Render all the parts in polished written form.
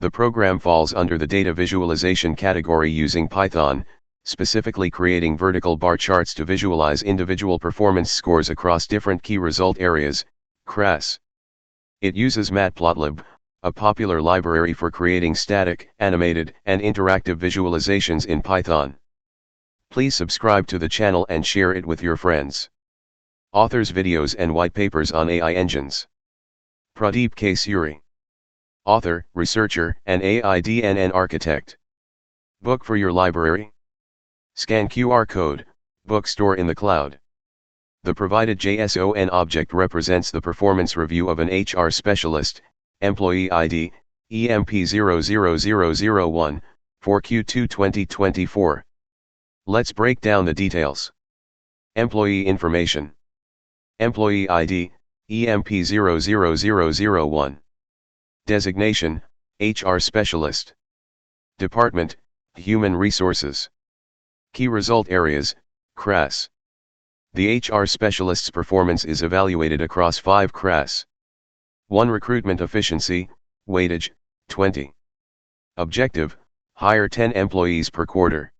The program falls under the data visualization category using Python, specifically creating vertical bar charts to visualize individual performance scores across different key result areas, KRAs. It uses matplotlib, a popular library for creating static, animated, and interactive visualizations in Python. Please subscribe to the channel and share it with your friends. Authors videos and white papers on AI engines. Pradeep K. Suri. Author, researcher, and AI DNN architect. Book for your library. Scan QR code, bookstore in the cloud. The provided JSON object represents the performance review of an HR specialist, employee ID, EMP00001, 4Q2 2024. Let's break down the details. Employee information. Employee ID, EMP00001. Designation, HR Specialist. Department, Human Resources. Key result areas, KRAs. The HR Specialist's performance is evaluated across 5 KRAs. 1. Recruitment efficiency, weightage, 20. Objective, hire 10 employees per quarter.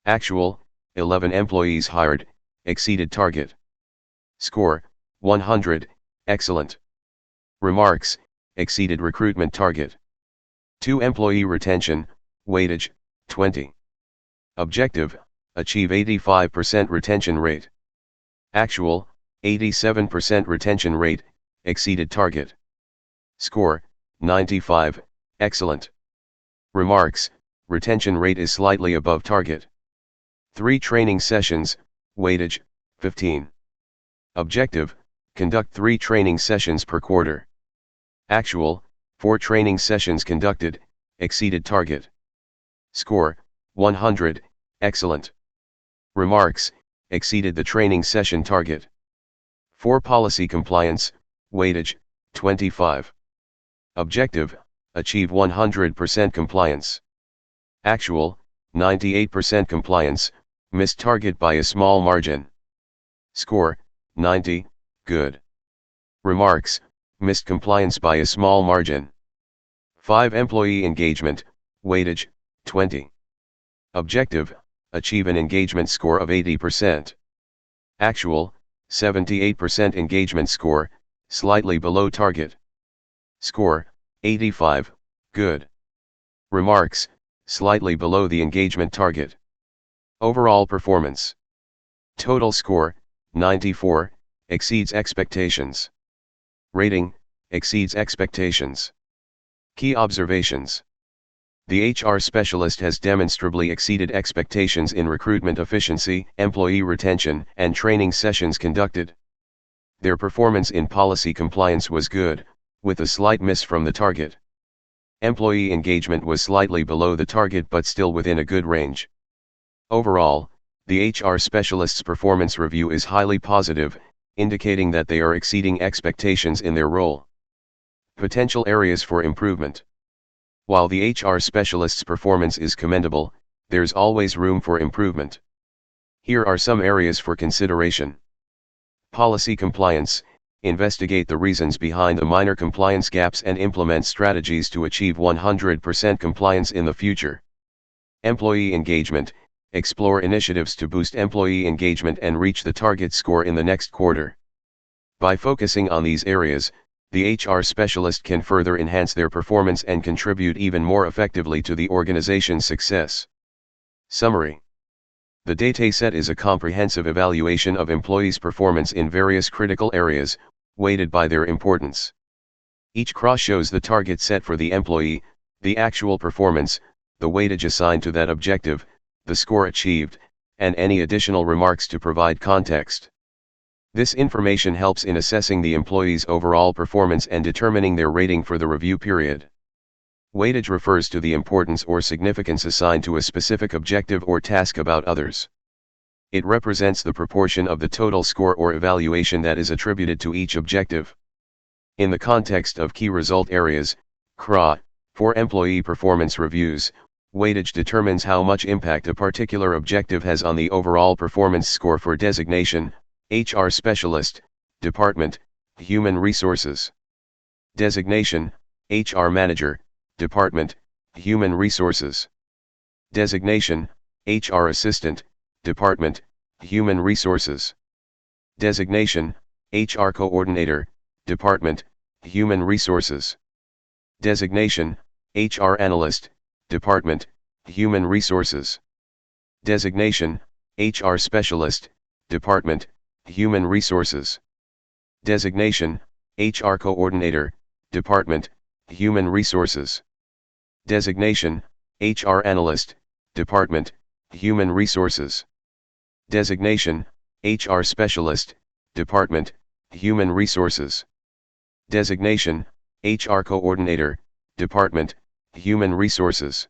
Actual, 11 employees hired, exceeded target. Score, 100, excellent. Remarks, exceeded recruitment target. 2. Employee retention, weightage, 20. Objective, achieve 85% retention rate. Actual, 87% retention rate, exceeded target. Score, 95, excellent. Remarks, retention rate is slightly above target. 3. Training sessions, weightage, 15. Objective, conduct 3 training sessions per quarter. Actual, 4 training sessions conducted, exceeded target. Score, 100, excellent. Remarks, exceeded the training session target. 4. Policy compliance, weightage, 25. Objective, achieve 100% compliance. Actual, 98% compliance, missed target by a small margin. Score, 90, good. Remarks, missed compliance by a small margin. 5. Employee engagement, weightage, 20. Objective, achieve an engagement score of 80%. Actual, 78% engagement score, slightly below target. Score, 85, good. Remarks, slightly below the engagement target. Overall performance. Total score, 94, exceeds expectations. Rating, exceeds expectations. Key observations. The HR specialist has demonstrably exceeded expectations in recruitment efficiency, employee retention, and training sessions conducted. Their performance in policy compliance was good, with a slight miss from the target. Employee engagement was slightly below the target but still within a good range. Overall, the HR specialist's performance review is highly positive, indicating that they are exceeding expectations in their role. Potential areas for improvement. While the HR specialist's performance is commendable, there's always room for improvement. Here are some areas for consideration. Policy compliance. Investigate the reasons behind the minor compliance gaps and implement strategies to achieve 100% compliance in the future. Employee engagement. Explore initiatives to boost employee engagement and reach the target score in the next quarter. By focusing on these areas, the HR specialist can further enhance their performance and contribute even more effectively to the organization's success. Summary. The dataset is a comprehensive evaluation of employees' performance in various critical areas, weighted by their importance. Each cross shows the target set for the employee, the actual performance, the weightage assigned to that objective, the score achieved, and any additional remarks to provide context. This information helps in assessing the employee's overall performance and determining their rating for the review period. Weightage refers to the importance or significance assigned to a specific objective or task about others. It represents the proportion of the total score or evaluation that is attributed to each objective. In the context of key result areas, KRA, for employee performance reviews, weightage determines how much impact a particular objective has on the overall performance score for designation, HR specialist, department, human resources. Designation, HR manager, Department, Human Resources. Designation, HR Assistant, Department, Human Resources. Designation, HR Coordinator, Department, Human Resources. Designation, HR Analyst, Department, Human Resources. Designation, HR Specialist, Department, Human Resources. Designation, HR Coordinator, Department, Human Resources. Designation, HR Analyst, Department, Human Resources. Designation, HR Specialist, Department, Human Resources. Designation, HR Coordinator, Department, Human Resources.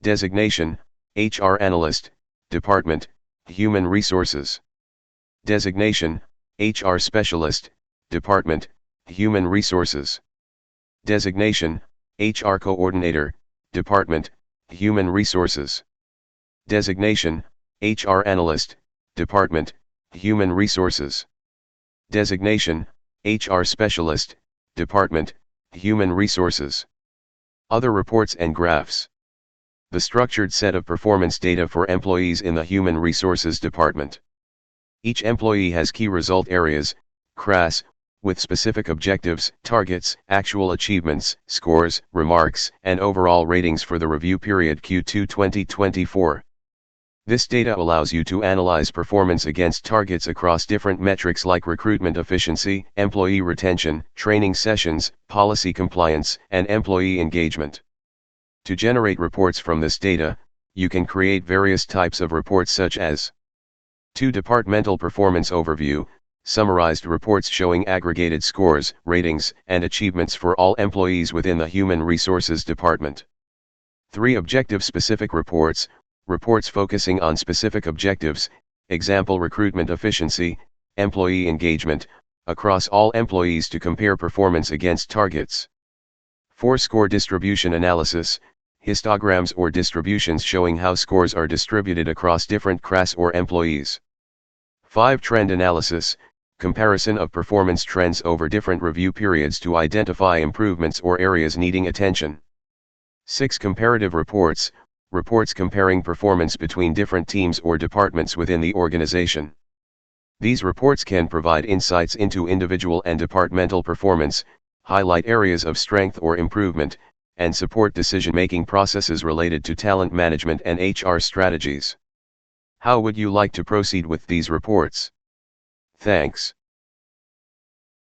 Designation, HR Analyst, Department, Human Resources. Designation, HR Specialist, Department, Human Resources. Designation, HR Coordinator, Department, Human Resources. Designation, HR Analyst, Department, Human Resources. Designation, HR Specialist, Department, Human Resources. Other reports and graphs. The structured set of performance data for employees in the Human Resources Department. Each employee has key result areas, KRAs, with specific objectives, targets, actual achievements, scores, remarks, and overall ratings for the review period Q2 2024. This data allows you to analyze performance against targets across different metrics like recruitment efficiency, employee retention, training sessions, policy compliance, and employee engagement. To generate reports from this data, you can create various types of reports such as 2. Departmental Performance Overview, summarized reports showing aggregated scores, ratings, and achievements for all employees within the Human Resources Department. 3. Objective-specific reports, reports focusing on specific objectives, example recruitment efficiency, employee engagement, across all employees to compare performance against targets. 4. Score distribution analysis, histograms or distributions showing how scores are distributed across different KRAs or employees. 5. Trend analysis, comparison of performance trends over different review periods to identify improvements or areas needing attention. 6. Comparative reports, reports comparing performance between different teams or departments within the organization. These reports can provide insights into individual and departmental performance, highlight areas of strength or improvement, and support decision-making processes related to talent management and HR strategies. How would you like to proceed with these reports? Thanks.